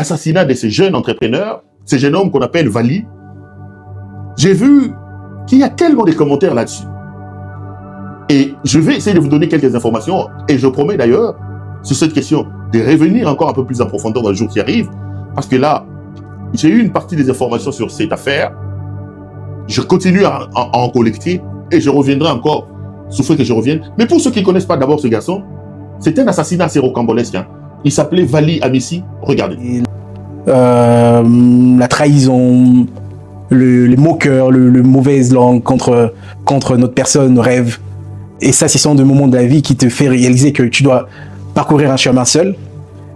l'assassinat de ces jeunes entrepreneurs, ces jeunes hommes qu'on appelle Vali, j'ai vu qu'il y a tellement de commentaires là-dessus. Et je vais essayer de vous donner quelques informations, et je promets d'ailleurs, sur cette question, de revenir encore un peu plus en profondeur dans le jour qui arrive, parce que là, j'ai eu une partie des informations sur cette affaire, je continue à en collecter, et je reviendrai encore, souffrez que je revienne. Mais pour ceux qui ne connaissent pas d'abord ce garçon, c'est un assassinat assez rocambolesque. Hein. Il s'appelait Vali Amissi, regardez. La trahison, les moqueurs, le mauvaise langue contre notre personne, nos rêves. Et ça, ce sont des moments de la vie qui te fait réaliser que tu dois parcourir un chemin seul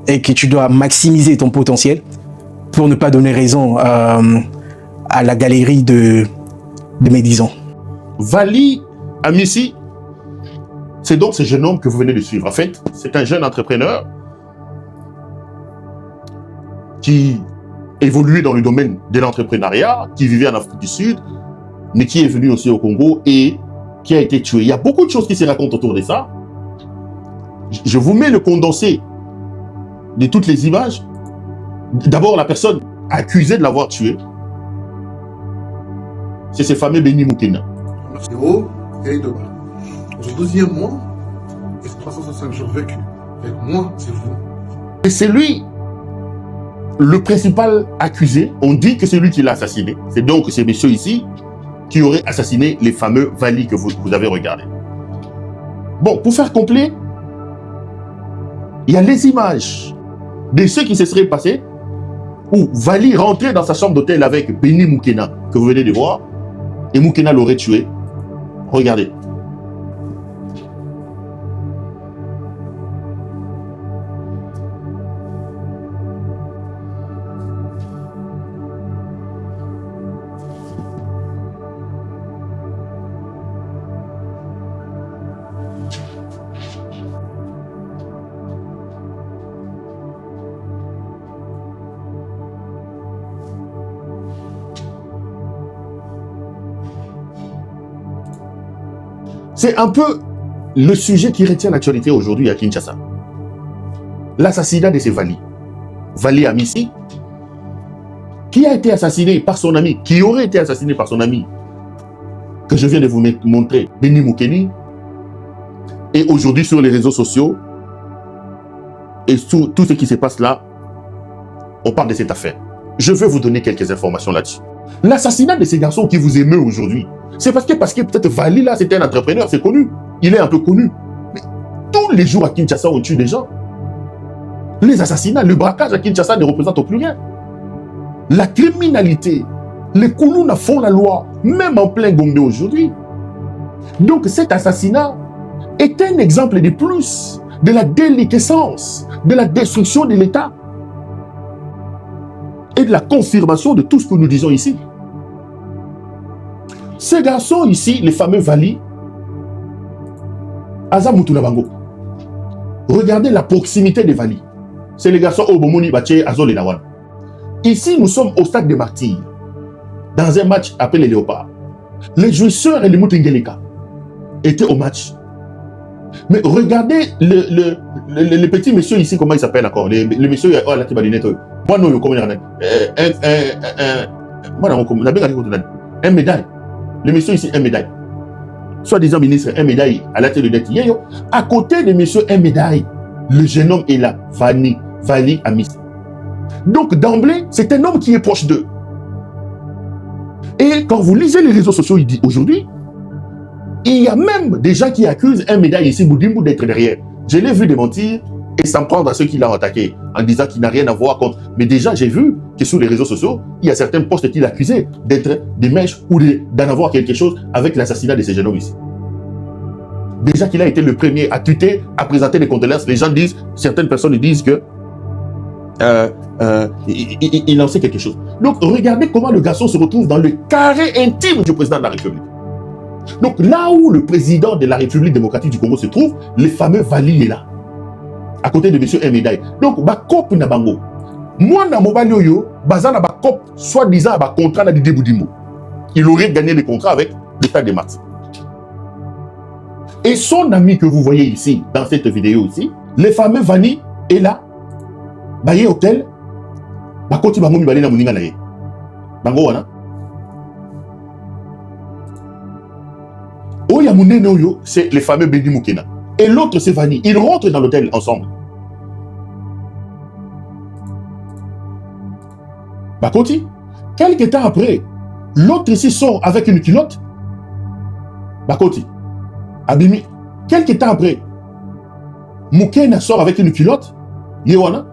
et que tu dois maximiser ton potentiel pour ne pas donner raison à la galerie de médisants. Vali Amissi, c'est donc ce jeune homme que vous venez de suivre. En fait, c'est un jeune entrepreneur qui évoluait dans le domaine de l'entrepreneuriat, qui vivait en Afrique du Sud, mais qui est venu aussi au Congo et qui a été tué. Il y a beaucoup de choses qui se racontent autour de ça. Je vous mets le condensé de toutes les images. D'abord, la personne accusée de l'avoir tué, c'est ce fameux Béni Moukena. Au 12e mois, et 365 jours vécus. Avec moi, c'est vous. Et c'est lui le principal accusé. On dit que c'est lui qui l'a assassiné. C'est donc ces messieurs ici qui auraient assassiné les fameux Vali que vous avez regardés. Bon, pour faire complet, il y a les images de ce qui se serait passé où Vali rentrait dans sa chambre d'hôtel avec Béni Moukena, que vous venez de voir, et Moukena l'aurait tué. Regardez. C'est un peu le sujet qui retient l'actualité aujourd'hui à Kinshasa. L'assassinat de ces Vali. Vali Amissi, qui a été assassiné par son ami, qui aurait été assassiné par son ami, que je viens de vous montrer, Béni Moukeni. Et aujourd'hui, sur les réseaux sociaux, et sur tout ce qui se passe là, on parle de cette affaire. Je vais vous donner quelques informations là-dessus. L'assassinat de ces garçons qui vous émeut aujourd'hui, c'est parce que peut-être Vali, là, c'était un entrepreneur, c'est connu. Il est un peu connu. Mais tous les jours à Kinshasa, on tue des gens. Les assassinats, le braquage à Kinshasa ne représente plus rien. La criminalité, les Koulouna font la loi, même en plein Gombe aujourd'hui. Donc cet assassinat est un exemple de plus de la déliquescence, de la destruction de l'État et de la confirmation de tout ce que nous disons ici. Ces garçons ici, les fameux Vali, Azamoutouna Bango. Regardez la proximité des Vali. C'est les garçons Obomoni Bache Azol et Nawan. Ici, nous sommes au stade des martyrs, dans un match appelé les Léopards. Les jouisseurs et les Moutingelika étaient au match. Mais regardez le petit monsieur ici, comment il s'appelle encore? Le monsieur, oh, là, qui va dire, moi, non, comment il un médaille. Le monsieur ici, un médaille. Soit-disant ministre, un médaille à la tête de dette. À côté de monsieur, un médaille, le jeune homme est là, Vali Amissi. Donc, d'emblée, c'est un homme qui est proche d'eux. Et quand vous lisez les réseaux sociaux aujourd'hui, il y a même des gens qui accusent un médaille ici, Boudimbo, d'être derrière. Je l'ai vu démentir et s'en prendre à ceux qui l'ont attaqué en disant qu'il n'a rien à voir contre. Mais déjà, j'ai vu que sur les réseaux sociaux, il y a certains postes qu'il accusait d'être des mèches ou d'en avoir quelque chose avec l'assassinat de ces jeunes hommes ici. Déjà qu'il a été le premier à tweeter, à présenter des condoléances, les gens disent, certaines personnes disent que il en sait quelque chose. Donc, regardez comment le garçon se retrouve dans le carré intime du président de la République. Donc, là où le président de la République démocratique du Congo se trouve, le fameux Vali est là, à côté de M. Médaille. Donc, Bakop Nabango. Moi, na mobile yo, Bazana Bakop, soi-disant, à contrat na Didi Boudimbo. Il aurait gagné le contrat avec l'État des maths. Et son ami que vous voyez ici, dans cette vidéo ici, le fameux Vali est là, Baye Hôtel, bakoti bango mibale na moninga na ye. Bango wana. Oya Munene Oyo, c'est les fameux Beni Moukena. Et l'autre, c'est Vani. Ils rentrent dans l'hôtel ensemble. Bakoti, quelques temps après, l'autre ici sort avec une culotte. Bakoti, Abimi, quelques temps après, Moukena sort avec une culotte. Yewana,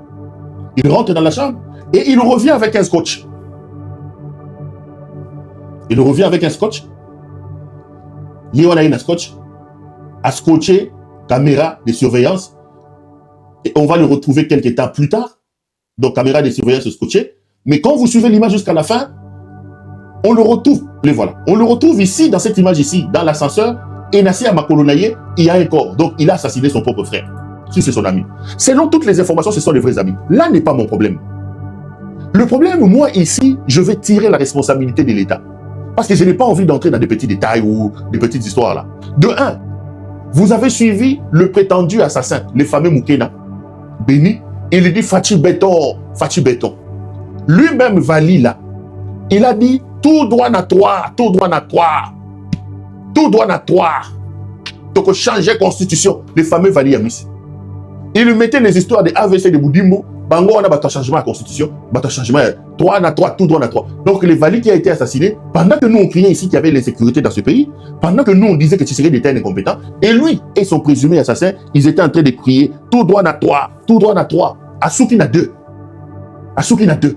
il rentre dans la chambre et il revient avec un scotch. Il revient avec un scotch. Yewana a un scotch. A scotché, caméra de surveillance. Et on va le retrouver quelques temps plus tard. Donc, caméra de surveillance scotchée. Mais quand vous suivez l'image jusqu'à la fin, on le retrouve. Les voilà. On le retrouve ici, dans cette image ici, dans l'ascenseur. Et Nassi Amakolonaye, il y a un corps. Donc, il a assassiné son propre frère. Si c'est son ami. Selon toutes les informations, ce sont les vrais amis. Là n'est pas mon problème. Le problème, moi, ici, je vais tirer la responsabilité de l'État. Parce que je n'ai pas envie d'entrer dans des petits détails ou des petites histoires là. De un, vous avez suivi le prétendu assassin, le fameux Moukena, Beni. Il dit Fachi Béton, Fachi Béton. Lui-même, Vali là, il a dit tout droit à toi, tout droit à toi, tout droit à toi. Donc, changer la constitution, le fameux Vali Yamis. Il lui mettait les histoires de AVC de Boudimbo. Bango, on a battu changement à la constitution, battu changement, 3 à 3, tout droit à 3. Donc, le Vali qui a été assassiné, pendant que nous on criait ici qu'il y avait l'insécurité dans ce pays, pendant que nous on disait que Tshisekedi était un incompétent, et lui et son présumé assassin, ils étaient en train de crier tout droit à 3, tout droit à 3. Asuki n'a 2. Asuki n'a 2.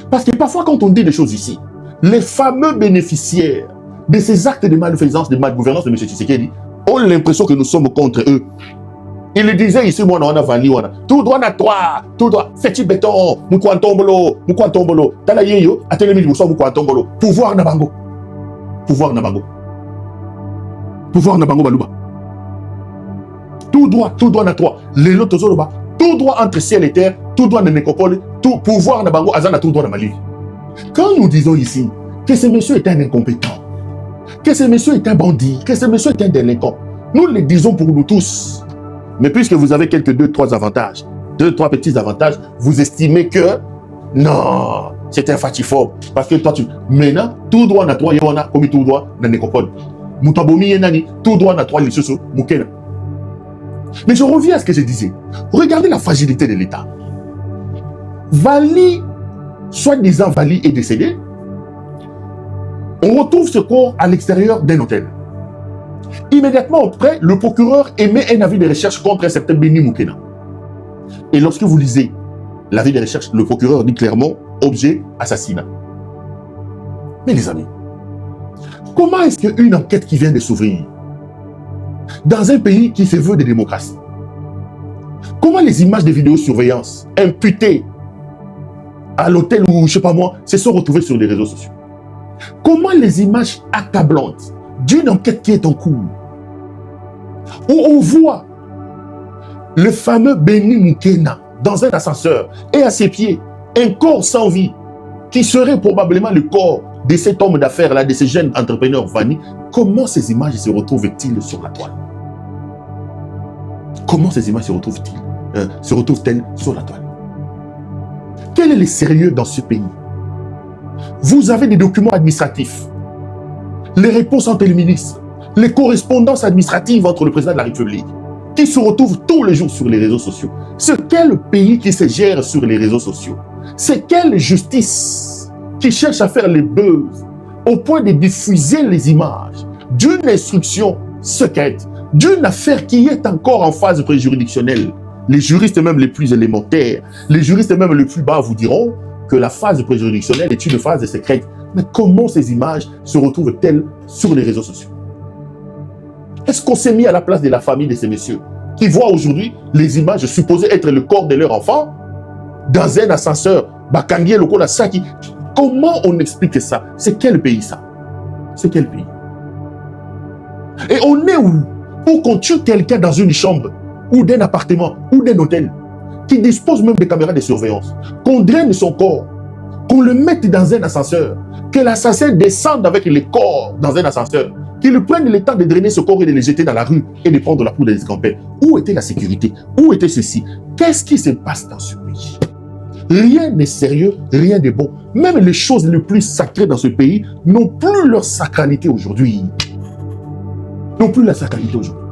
Parce que parfois, quand on dit des choses ici, les fameux bénéficiaires de ces actes de malfaisance, de malgouvernance de M. Tshisekedi, ont l'impression que nous sommes contre eux. Il le disait ici, moi, on a Vali, tout droit à toi, tout droit, fais-tu béton, Moukouantombolo, Talayeyo, Atelemi, Moukouantombolo, pouvoir Nabango. Pouvoir Nabango. Pouvoir Nabango Balouba. Tout droit à toi. Les lotos Zoloba, tout droit entre ciel et terre, tout droit de Nécopole, tout pouvoir Nabango, Azana, tout droit de Mali. Quand nous disons ici que ce monsieur est un incompétent, que ce monsieur est un bandit, que ce monsieur est un délinquant, nous le disons pour nous tous. Mais puisque vous avez quelques 2-3 avantages, 2-3 petits avantages, vous estimez que non, c'est un fatifort. Parce que toi, maintenant, tout droit à toi, il y en a comme tout droit dans les copoles. Moutabomi Yenani, tout droit à toi, il se Moukena. Mais je reviens à ce que je disais. Regardez la fragilité de l'État. Vali, soi-disant Vali, est décédé. On retrouve ce corps à l'extérieur d'un hôtel. Immédiatement après, le procureur émet un avis de recherche contre un certain Beni Moukena. Et lorsque vous lisez l'avis de recherche, le procureur dit clairement objet assassinat. Mais les amis, comment est-ce qu'une enquête qui vient de s'ouvrir dans un pays qui se veut de démocratie, comment les images de vidéosurveillance imputées à l'hôtel ou je sais pas moi se sont retrouvées sur les réseaux sociaux? Comment les images accablantes d'une enquête qui est en cours, où on voit le fameux Beni Moukena dans un ascenseur et à ses pieds, un corps sans vie, qui serait probablement le corps de cet homme d'affaires-là, de ce jeune entrepreneur Vani, comment ces images se retrouvent-ils sur la toile? Comment ces images se retrouvent-elles sur la toile? Quel est le sérieux dans ce pays? Vous avez des documents administratifs, les réponses entre les ministres, les correspondances administratives entre le président de la République, qui se retrouvent tous les jours sur les réseaux sociaux. C'est quel pays qui se gère sur les réseaux sociaux? C'est quelle justice qui cherche à faire les buzz au point de diffuser les images d'une instruction secrète, d'une affaire qui est encore en phase préjuridictionnelle? Les juristes même les plus élémentaires, les juristes même les plus bas vous diront que la phase préjuridictionnelle est une phase secrète. Mais comment ces images se retrouvent-elles sur les réseaux sociaux? Est-ce qu'on s'est mis à la place de la famille de ces messieurs qui voient aujourd'hui les images supposées être le corps de leur enfant dans un ascenseur? Bakangié, le Kola Saki. Comment on explique ça? C'est quel pays ça? C'est quel pays? Et on est où? Pour qu'on tue quelqu'un dans une chambre ou d'un appartement ou d'un hôtel qui dispose même de caméras de surveillance, qu'on draine son corps, qu'on le mette dans un ascenseur, que l'assassin descende avec les corps dans un ascenseur, qu'il prenne le temps de drainer ce corps et de le jeter dans la rue et de prendre la poudre des escampins. Où était la sécurité? Où était ceci? Qu'est-ce qui se passe dans ce pays? Rien n'est sérieux, rien n'est bon. Même les choses les plus sacrées dans ce pays n'ont plus leur sacralité aujourd'hui. N'ont plus la sacralité aujourd'hui.